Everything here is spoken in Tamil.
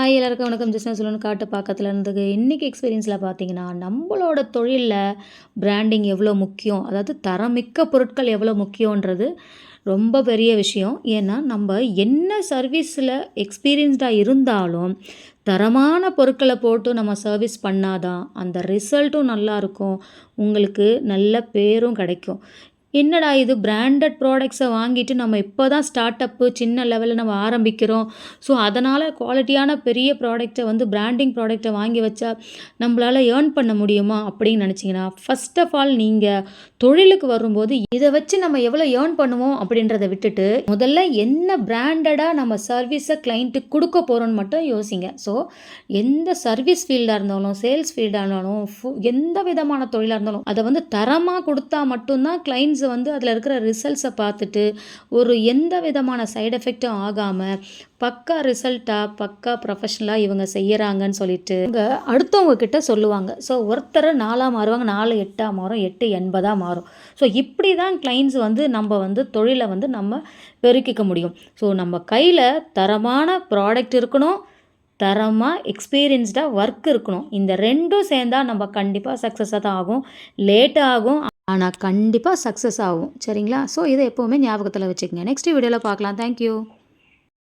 ஹாய் எல்லாருக்கும் வணக்கம். ஜஸ்ட் சொல்லணும் காட்டு பக்கத்தில் இருந்தது. இன்றைக்கி எக்ஸ்பீரியன்ஸில் பார்த்தீங்கன்னா நம்மளோட தொழிலில் பிராண்டிங் எவ்வளோ முக்கியம், அதாவது தரமிக்க பொருட்கள் எவ்வளோ முக்கியன்றது ரொம்ப பெரிய விஷயம். ஏன்னா நம்ம என்ன சர்வீஸில் எக்ஸ்பீரியன்ஸ்டாக இருந்தாலும் தரமான பொருட்களை போட்டு நம்ம சர்வீஸ் பண்ணாதான் அந்த ரிசல்ட்டும் நல்லாயிருக்கும், உங்களுக்கு நல்ல பேரும் கிடைக்கும். என்னடா இது பிராண்டட் ப்ராடக்ட்ஸை வாங்கிட்டு நம்ம இப்போ தான் ஸ்டார்ட் அப்பு சின்ன லெவலில் நம்ம ஆரம்பிக்கிறோம். ஸோ அதனால் குவாலிட்டியான பெரிய ப்ராடக்ட்டை பிராண்டிங் ப்ராடக்ட்டை வாங்கி வச்சா நம்மளால் ஏர்ன் பண்ண முடியுமா அப்படின்னு நினச்சிங்கன்னா, ஃபர்ஸ்ட் ஆஃப் ஆல் நீங்கள் தொழிலுக்கு வரும்போது இதை வச்சு நம்ம எவ்வளோ ஏர்ன் பண்ணுவோம் அப்படின்றத விட்டுட்டு முதல்ல என்ன பிராண்டடாக நம்ம சர்வீஸை கிளைண்ட்டுக்கு கொடுக்க போகிறோன்னு மட்டும் யோசிங்க. ஸோ எந்த சர்வீஸ் ஃபீல்டாக இருந்தாலும் சேல்ஸ் ஃபீல்டாக இருந்தாலும் எந்த விதமான தொழிலாக இருந்தாலும் அதை தரமாக கொடுத்தா மட்டும்தான் கிளைண்ட்ஸ் அதில் இருக்கிற ரிசல்ட்ஸை பார்த்துட்டு எந்த விதமான சைடு எஃபெக்டும் ஆகாமல் பக்கா ரிசல்ட்டாக பக்கா ப்ரொஃபஷனலாக இவங்க செய்கிறாங்கன்னு சொல்லிட்டு இவங்க அடுத்தவங்க கிட்ட சொல்லுவாங்க. ஸோ ஒருத்தர் 4 மாறுவாங்க, 4 8 மாறும், 8 80 மாறும். ஸோ இப்படி தான் கிளைண்ட்ஸ் நம்ம தொழிலை நம்ம பெருக்கிக்க முடியும். ஸோ நம்ம கையில் தரமான ப்ராடக்ட் இருக்கணும், தரமாக எக்ஸ்பீரியன்ஸ்டாக ஒர்க் இருக்கணும். இந்த ரெண்டும் சேர்ந்தால் நம்ம கண்டிப்பாக சக்ஸஸாக தான் ஆகும். லேட் ஆகும், ஆனால் கண்டிப்பாக சக்ஸஸ் ஆகும். சரிங்களா? ஸோ இதை எப்போவுமே ஞாபகத்தில் வச்சுக்கோங்க. நெக்ஸ்ட் வீடியோவில் பார்க்கலாம். தேங்க்யூ.